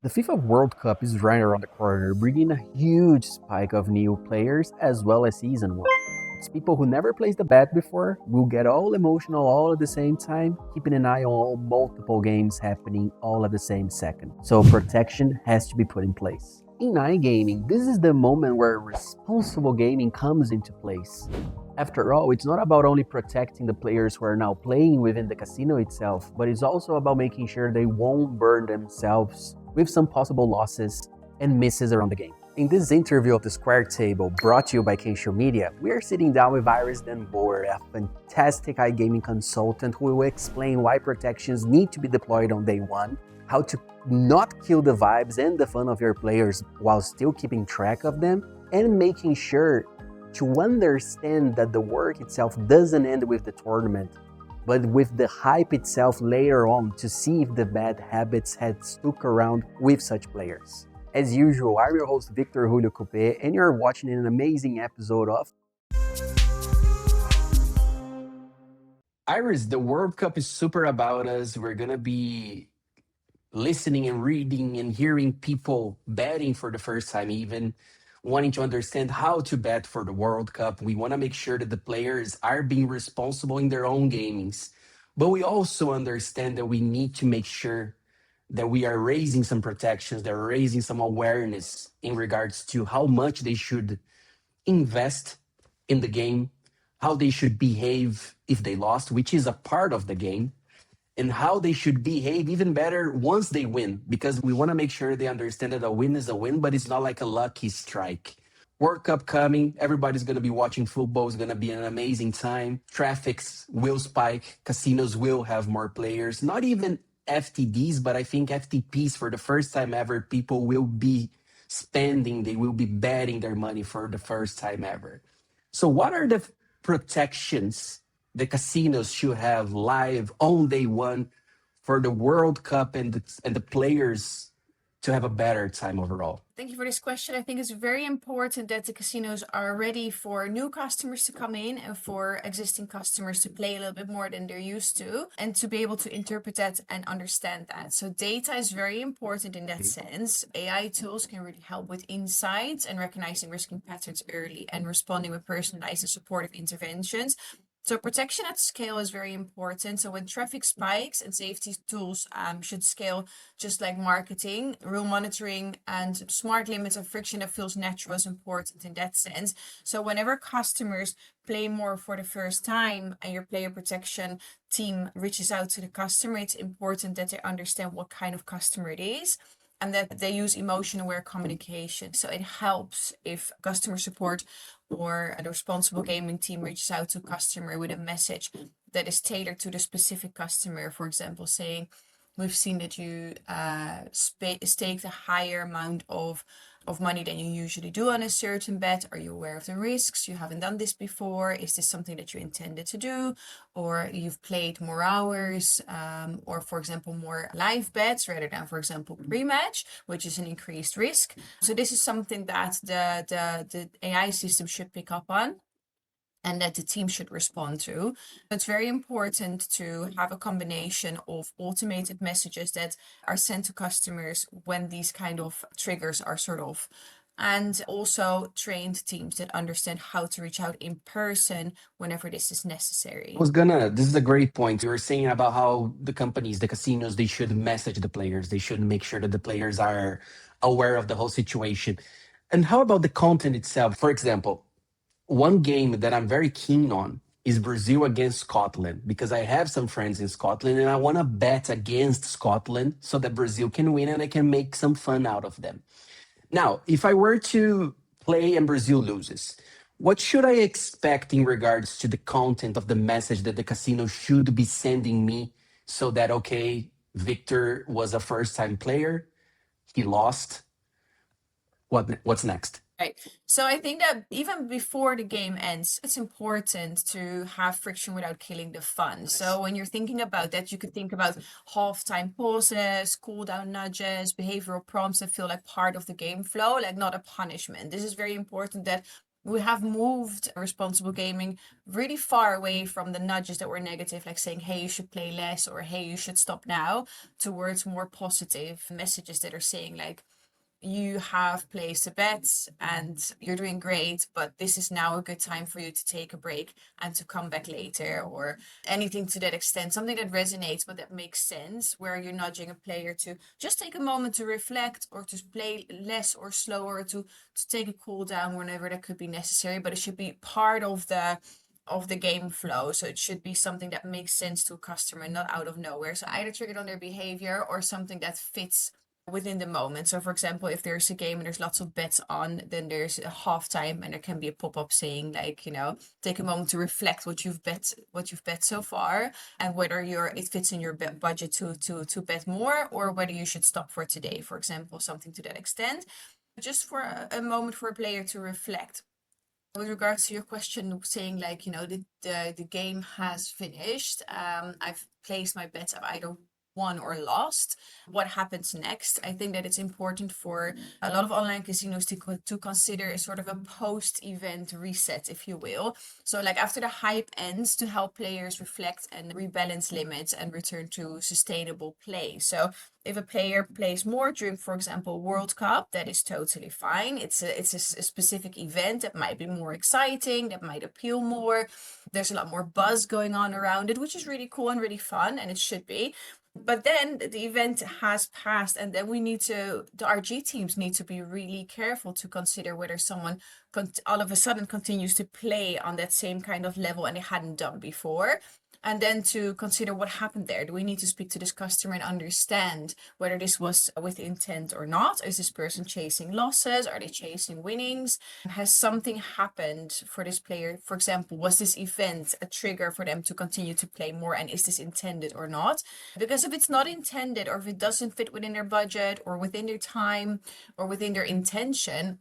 The FIFA World Cup is right around the corner, bringing a huge spike of new players as well as season one. It's people who never placed a bet before will get all emotional all at the same time, keeping an eye on all multiple games happening all at the same second. So protection has to be put in place. In iGaming, this is the moment where responsible gaming comes into place. After all, it's not about only protecting the players who are now playing within the casino itself, but it's also about making sure they won't burn themselves with some possible losses and misses around the game. In this interview of the Square Table, brought to you by Kensho Media, we are sitting down with Iris and Boer, a fantastic iGaming consultant who will explain why protections need to be deployed on day one, how to not kill the vibes and the fun of your players while still keeping track of them, and making sure to understand that the work itself doesn't end with the tournament, but with the hype itself later on to see if the bad habits had stuck around with such players. As usual, I'm your host Victor Julio Coupe, and you're watching an amazing episode of Iris. The World Cup is super about us. We're gonna be listening and reading and hearing people betting for the first time, even wanting to understand how to bet for the World Cup. We want to make sure that the players are being responsible in their own gamings. But we also understand that we need to make sure that we are raising some protections, that we're raising some awareness in regards to how much they should invest in the game, how they should behave if they lost, which is a part of the game, and how they should behave even better once they win, because we want to make sure they understand that a win is a win, but it's not like a lucky strike. World Cup coming, everybody's going to be watching football. It's going to be an amazing time. Traffics will spike, casinos will have more players, not even FTDs, but I think FTPs for the first time ever, people will be spending, they will be betting their money for the first time ever. So, what are the protections the casinos should have live on day one for the World Cup and the players to have a better time overall? Thank you for this question. I think it's very important that the casinos are ready for new customers to come in and for existing customers to play a little bit more than they're used to and to be able to interpret that and understand that. So data is very important in that sense. AI tools can really help with insights and recognizing risking patterns early and responding with personalized and supportive interventions. So protection at scale is very important. So when traffic spikes and safety tools should scale just like marketing, rule monitoring and smart limits of friction that feels natural is important in that sense. So whenever customers play more for the first time and your player protection team reaches out to the customer, it's important that they understand what kind of customer it is and that they use emotion aware communication. So it helps if customer support or the responsible gaming team reaches out to customer with a message that is tailored to the specific customer. For example, saying, we've seen that you staked a higher amount of money than you usually do on a certain bet. Are you aware of the risks? You haven't done this before. Is this something that you intended to do? Or you've played more hours, or for example, more live bets rather than, for example, pre-match, which is an increased risk. So this is something that the AI system should pick up on and that the team should respond to. It's very important to have a combination of automated messages that are sent to customers when these kind of triggers are sort of, and also trained teams that understand how to reach out in person whenever this is necessary. This is a great point. You were saying about how the companies, the casinos, they should message the players. They should make sure that the players are aware of the whole situation. And how about the content itself? For example, one game that I'm very keen on is Brazil against Scotland because I have some friends in Scotland and I want to bet against Scotland so that Brazil can win and I can make some fun out of them. Now, if I were to play and Brazil loses, what should I expect in regards to the content of the message that the casino should be sending me so that, okay, Victor was a first time player, he lost. What's next? Right. So I think that even before the game ends, it's important to have friction without killing the fun. So when you're thinking about that, you could think about halftime pauses, cool down nudges, behavioral prompts that feel like part of the game flow, like not a punishment. This is very important that we have moved responsible gaming really far away from the nudges that were negative, like saying, hey, you should play less, or hey, you should stop now, towards more positive messages that are saying, like, you have placed a bet and you're doing great, but this is now a good time for you to take a break and to come back later, or anything to that extent, something that resonates but that makes sense, where you're nudging a player to just take a moment to reflect, or to play less or slower, to take a cool down whenever that could be necessary. But it should be part of the game flow. So it should be something that makes sense to a customer, not out of nowhere. So either triggered on their behavior or something that fits within the moment. So for example, if there's a game and there's lots of bets on, then there's a halftime and there can be a pop-up saying, like, take a moment to reflect what you've bet so far, and whether it fits in your budget to bet more, or whether you should stop for today, for example, something to that extent. Just for a moment for a player to reflect. With regards to your question, saying, like, the game has finished, I've placed my bets, I've either won or lost, what happens next? I think that it's important for a lot of online casinos to consider a sort of a post-event reset, if you will. So like after the hype ends, to help players reflect and rebalance limits and return to sustainable play. So if a player plays more during, for example, World Cup, that is totally fine. It's a specific event that might be more exciting, that might appeal more. There's a lot more buzz going on around it, which is really cool and really fun, and it should be. But then the event has passed, and then the RG teams need to be really careful to consider whether someone all of a sudden continues to play on that same kind of level and they hadn't done before. And then to consider what happened there. Do we need to speak to this customer and understand whether this was with intent or not? Is this person chasing losses? Are they chasing winnings? Has something happened for this player? For example, was this event a trigger for them to continue to play more? And is this intended or not? Because if it's not intended, or if it doesn't fit within their budget or within their time or within their intention,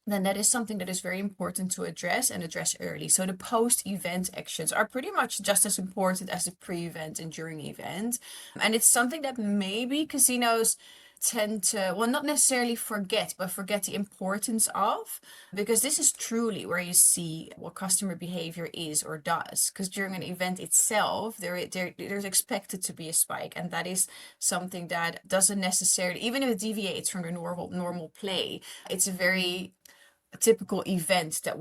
then that is something that is very important to address, and address early. So the post-event actions are pretty much just as important as the pre-event and during event. And it's something that maybe casinos tend to, well, not necessarily forget, but forget the importance of, because this is truly where you see what customer behavior is or does. Because during an event itself, there's expected to be a spike, and that is something that doesn't necessarily, even if it deviates from the normal play, it's a very typical event that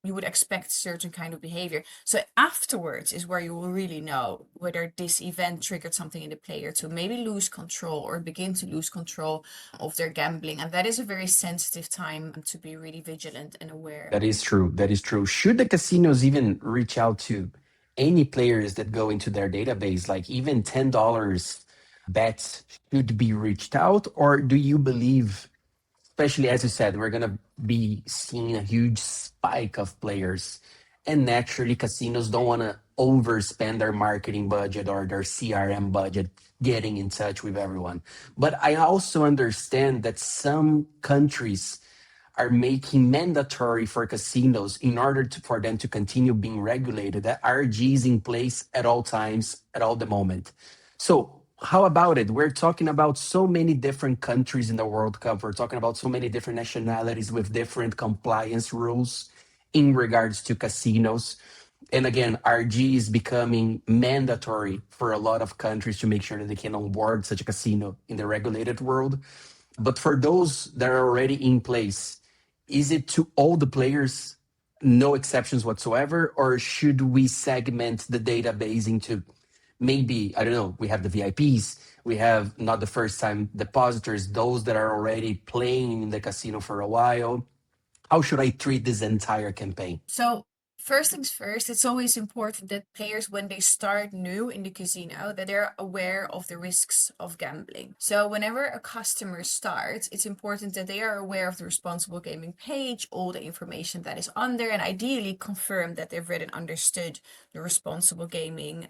you would expect certain kind of behavior. So afterwards is where you will really know whether this event triggered something in the player to maybe lose control or begin to lose control of their gambling. And that is a very sensitive time to be really vigilant and aware. That is true. That is true. Should the casinos even reach out to any players that go into their database, like even $10 bets should be reached out? Or do you believe, especially as you said, we're going to be seeing a huge spike of players, and naturally casinos don't want to overspend their marketing budget or their CRM budget getting in touch with everyone? But I also understand that some countries are making mandatory for casinos in order for them to continue being regulated, that RGs in place at all times, at all the moment. So how about it? We're talking about so many different countries in the World Cup. We're talking about so many different nationalities with different compliance rules in regards to casinos. And again, RG is becoming mandatory for a lot of countries to make sure that they can onboard such a casino in the regulated world. But for those that are already in place, is it to all the players, no exceptions whatsoever, or should we segment the database into maybe, I don't know, we have the VIPs, we have not the first time depositors, those that are already playing in the casino for a while? How should I treat this entire campaign? So first things first, it's always important that players, when they start new in the casino, that they're aware of the risks of gambling. So whenever a customer starts, it's important that they are aware of the responsible gaming page, all the information that is on there, and ideally confirm that they've read and understood the responsible gaming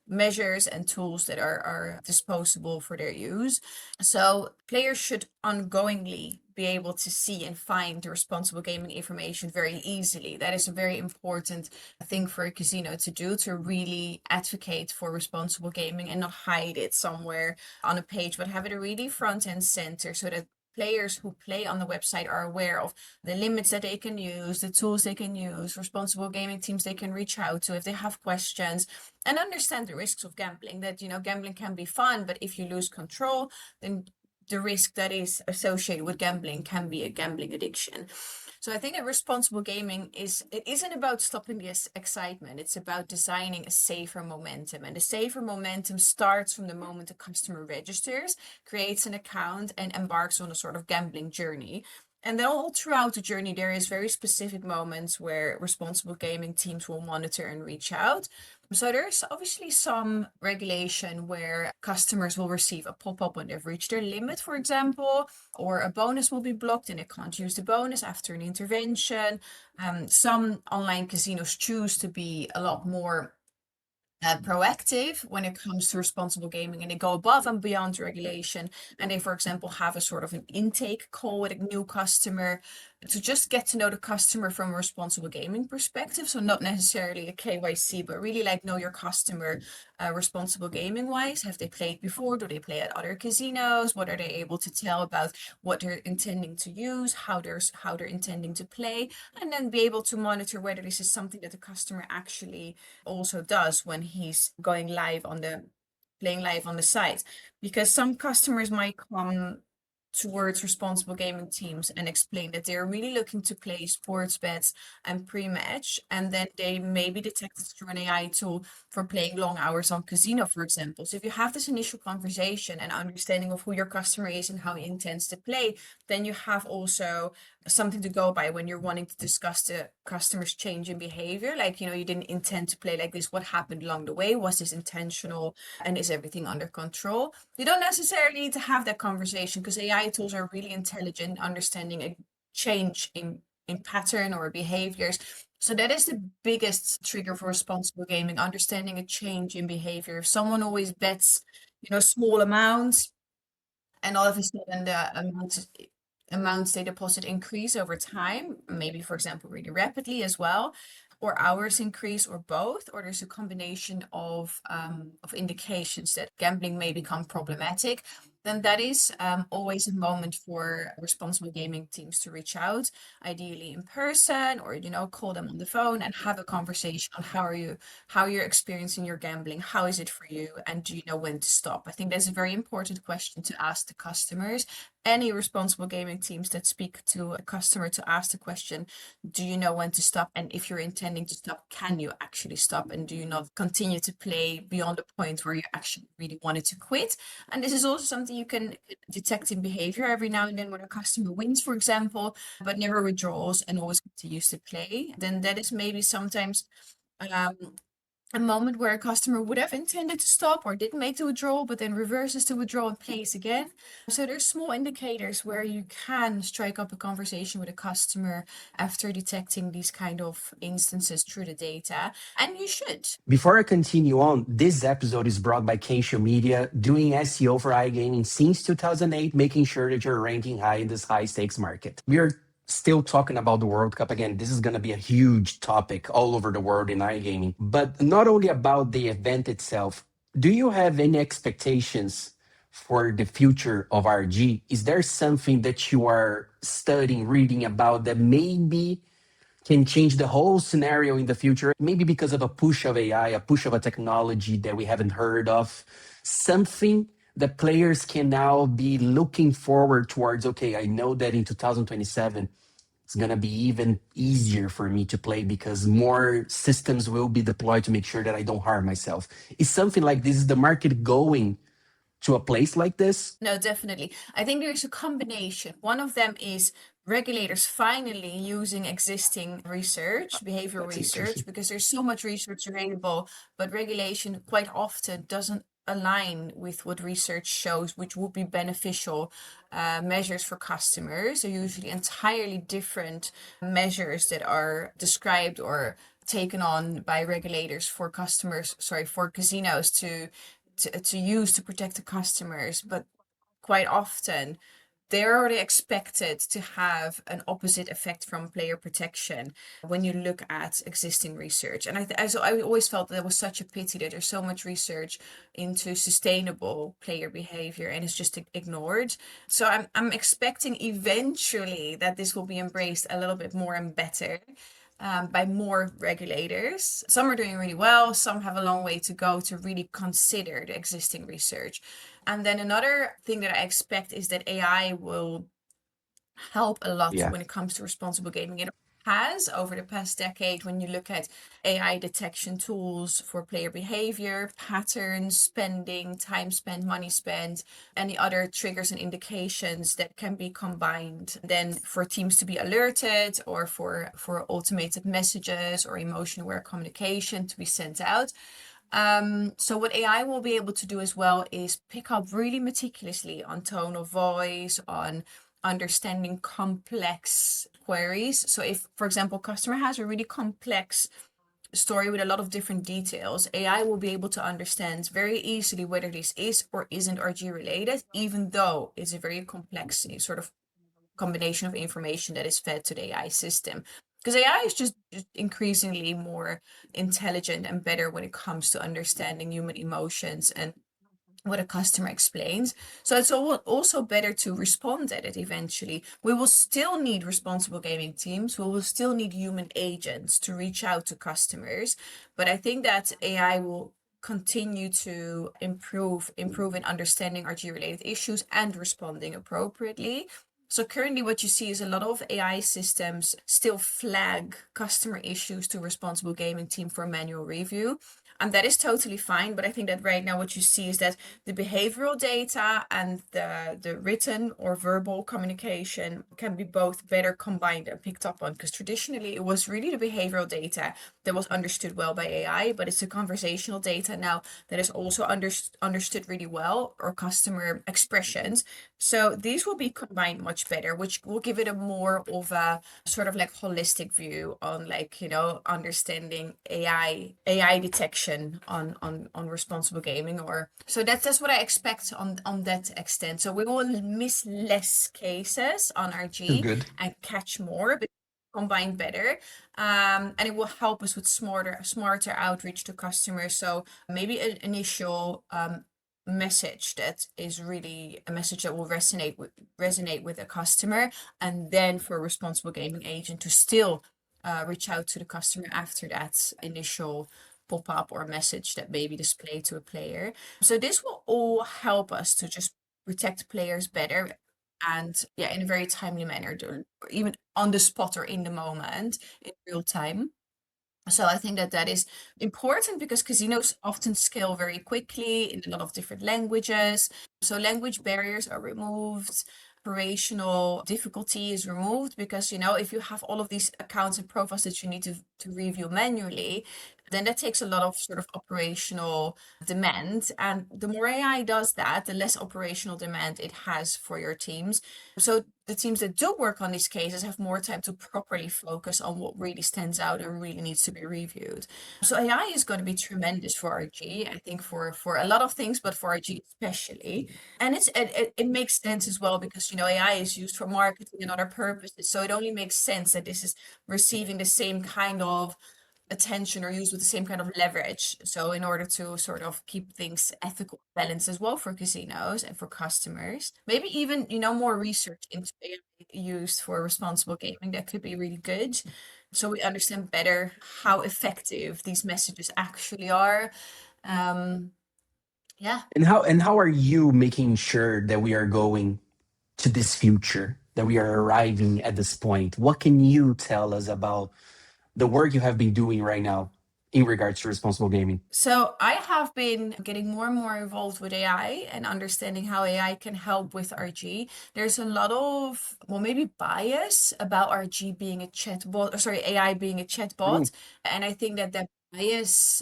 measures and tools that are disposable for their use. So players should ongoingly be able to see and find the responsible gaming information very easily. That is a very important thing for a casino to do, to really advocate for responsible gaming and not hide it somewhere on a page, but have it really front and center, so that players who play on the website are aware of the limits that they can use, the tools they can use, responsible gaming teams they can reach out to if they have questions, and understand the risks of gambling. That, gambling can be fun, but if you lose control, then the risk that is associated with gambling can be a gambling addiction. So I think that responsible gaming it isn't about stopping the excitement. It's about designing a safer momentum. And the safer momentum starts from the moment a customer registers, creates an account, and embarks on a sort of gambling journey. And then all throughout the journey, there is very specific moments where responsible gaming teams will monitor and reach out. So there's obviously some regulation where customers will receive a pop-up when they've reached their limit, for example, or a bonus will be blocked and they can't use the bonus after an intervention. Some online casinos choose to be a lot more proactive when it comes to responsible gaming, and they go above and beyond regulation, and they, for example, have a sort of an intake call with a new customer to just get to know the customer from a responsible gaming perspective. So not necessarily a KYC, but really like know your customer responsible gaming wise. Have they played before? Do they play at other casinos? What are they able to tell about what they're intending to use, how they're intending to play, and then be able to monitor whether this is something that the customer actually also does when he's going live on the playing live on the site. Because some customers might come towards responsible gaming teams and explain that they're really looking to play sports bets and pre-match, and then they may be detected through an AI tool for playing long hours on casino, for example. So if you have this initial conversation and understanding of who your customer is and how he intends to play, then you have also something to go by when you're wanting to discuss the customer's change in behavior. Like, you didn't intend to play like this. What happened along the way? Was this intentional? And is everything under control? You don't necessarily need to have that conversation because AI tools are really intelligent, understanding a change in pattern or behaviors. So that is the biggest trigger for responsible gaming, understanding a change in behavior. If someone always bets, small amounts, and all of a sudden the amounts they deposit increase over time, maybe for example really rapidly as well, or hours increase, or both, or there's a combination of indications that gambling may become problematic, then that is always a moment for responsible gaming teams to reach out, ideally in person, or call them on the phone and have a conversation on how you're experiencing your gambling, how is it for you, and do you know when to stop. I think that's a very important question to ask the customers. Any responsible gaming teams that speak to a customer to ask the question, do you know when to stop? And if you're intending to stop, can you actually stop? And do you not continue to play beyond the point where you actually really wanted to quit? And this is also something you can detect in behavior every now and then when a customer wins, for example, but never withdraws and always continues to play. Then that is maybe sometimes a moment where a customer would have intended to stop or didn't make the withdrawal, but then reverses the withdrawal and plays again. So there's small indicators where you can strike up a conversation with a customer after detecting these kind of instances through the data, and you should. Before I continue on, this episode is brought by Kensho Media, doing SEO for iGaming since 2008, making sure that you're ranking high in this high stakes market. We are still talking about the World Cup. Again, this is going to be a huge topic all over the world in iGaming, but not only about the event itself. Do you have any expectations for the future of RG? Is there something that you are studying, reading about that maybe can change the whole scenario in the future, maybe because of a push of AI, a push of a technology that we haven't heard of, something that players can now be looking forward towards? Okay, I know that in 2027, it's going to be even easier for me to play because more systems will be deployed to make sure that I don't harm myself. Is something like this, is the market going to a place like this? No, definitely. I think there's a combination. One of them is regulators finally using existing research, behavioral That's interesting. research, because there's so much research available, but regulation quite often doesn't align with what research shows, which would be beneficial measures for customers. They're usually entirely different measures that are described or taken on by regulators for for casinos to use to protect the customers. But quite often they're already expected to have an opposite effect from player protection when you look at existing research. And so I always felt that it was such a pity that there's so much research into sustainable player behavior and it's just ignored. So I'm expecting eventually that this will be embraced a little bit more and better. By more regulators. Some are doing really well, some have a long way to go to really consider the existing research. And then another thing that I expect is that AI will help a lot Yeah. when it comes to responsible gaming. It has over the past decade when you look at AI detection tools for player behavior, patterns, spending, time spent, money spent, any other triggers and indications that can be combined then for teams to be alerted or for automated messages or emotion aware communication to be sent out. So what AI will be able to do as well is pick up really meticulously on tone of voice, on understanding complex queries. So if, for example, customer has a really complex story with a lot of different details, AI will be able to understand very easily whether this is or isn't RG related, even though it's a very complex sort of combination of information that is fed to the AI system. Because AI is just increasingly more intelligent and better when it comes to understanding human emotions and what a customer explains. So it's also better to respond at it eventually. We will still need responsible gaming teams. We will still need human agents to reach out to customers. But I think that AI will continue to improve in understanding RG related issues and responding appropriately. So currently what you see is a lot of AI systems still flag customer issues to responsible gaming team for manual review. And that is totally fine. But I think that right now what you see is that the behavioral data and the written or verbal communication can be both better combined and picked up on. Because traditionally it was really the behavioral data that was understood well by AI, but it's the conversational data now that is also understood really well, or customer expressions. So these will be combined much better, which will give it a more of a sort of like holistic view on like, understanding AI detection on responsible gaming. Or so that's what I expect on that extent. So we will miss less cases on RG Good. and catch more, but combine better. And it will help us with smarter outreach to customers. So maybe an initial message that is really a message that will resonate with a customer, and then for a responsible gaming agent to still reach out to the customer after that initial pop-up or message that may be displayed to a player. So this will all help us to just protect players better, and yeah, in a very timely manner, even on the spot or in the moment in real time. So I think that that is important because casinos often scale very quickly in a lot of different languages. So language barriers are removed. Operational difficulty is removed because, if you have all of these accounts and profiles that you need to review manually, then that takes a lot of sort of operational demand. And the more AI does that, the less operational demand it has for your teams. So the teams that do work on these cases have more time to properly focus on what really stands out and really needs to be reviewed. So AI is going to be tremendous for RG, I think for a lot of things, but for RG especially. And it makes sense as well because AI is used for marketing and other purposes. So it only makes sense that this is receiving the same kind of attention or used with the same kind of leverage. So in order to sort of keep things ethical balance as well for casinos and for customers, maybe even, more research into AI used for responsible gaming, that could be really good. So we understand better how effective these messages actually are. Yeah. And how are you making sure that we are going to this future, that we are arriving at this point? What can you tell us about the work you have been doing right now in regards to responsible gaming? So I have been getting more and more involved with AI and understanding how AI can help with RG. There's a lot of, well, maybe bias about RG being a chatbot, or sorry, AI being a True. chatbot. And I think that that bias,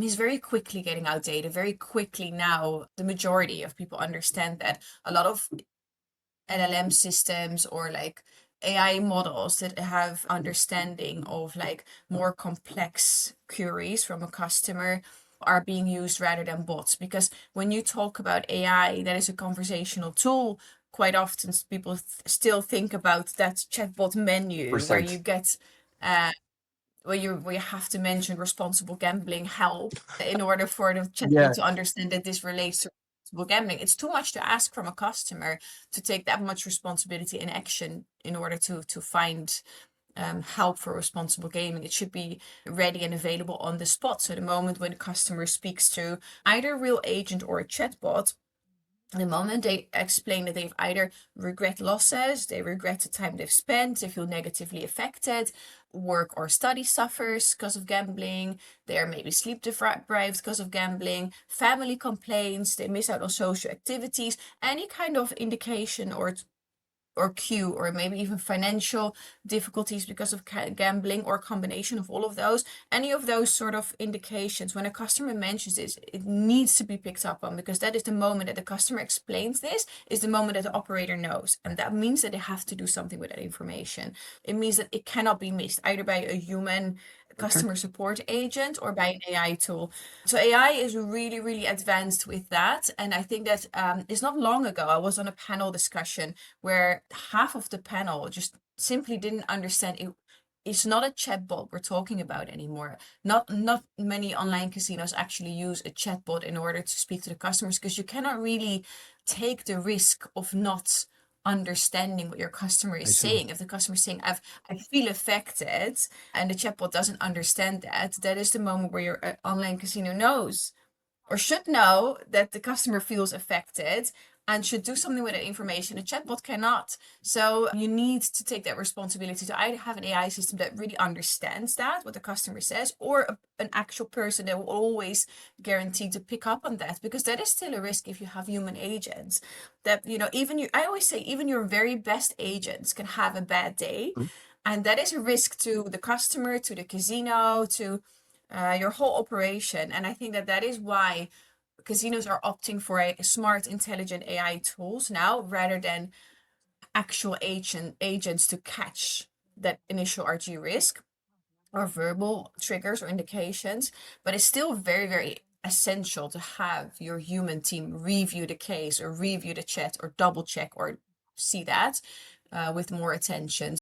is very quickly getting outdated. Very quickly now, the majority of people understand that a lot of LLM systems or like AI models that have understanding of like more complex queries from a customer are being used rather than bots. Because when you talk about AI, that is a conversational tool, quite often people still think about that chatbot menu where you Percent. get where you have to mention responsible gambling help in order for the chatbot Yeah, to understand that this relates to responsible gambling. It's too much to ask from a customer to take that much responsibility and action in order to find help for responsible gaming. It should be ready and available on the spot. So the moment when the customer speaks to either a real agent or a chatbot, the moment they explain that they've either regret losses, they regret the time they've spent, they feel negatively affected, work or study suffers because of gambling, they are maybe sleep deprived because of gambling, family complaints, they miss out on social activities, any kind of indication or cue, or maybe even financial difficulties because of gambling, or a combination of all of those, any of those sort of indications, when a customer mentions this, it needs to be picked up on, because that is the moment that the customer explains this, is the moment that the operator knows. And that means that they have to do something with that information. It means that it cannot be missed either by a human okay. customer support agent or by an AI tool. So AI is really, really advanced with that. And I think that it's not long ago, I was on a panel discussion where half of the panel just simply didn't understand it. It's not a chatbot we're talking about anymore. Not many online casinos actually use a chatbot in order to speak to the customers, because you cannot really take the risk of not understanding what your customer I is see. saying. If the customer is saying, I feel affected, and the chatbot doesn't understand that, that is the moment where your online casino knows or should know that the customer feels affected and should do something with that information. A chatbot cannot. So you need to take that responsibility to either have an AI system that really understands that, what the customer says, or an actual person that will always guarantee to pick up on that, because that is still a risk if you have human agents. That, even you, I always say, even your very best agents can have a bad day. Mm. And that is a risk to the customer, to the casino, to your whole operation. And I think that that is why casinos are opting for a smart, intelligent AI tools now, rather than actual agents to catch that initial RG risk, or verbal triggers or indications. But it's still very, very essential to have your human team review the case or review the chat or double check or see that with more attention.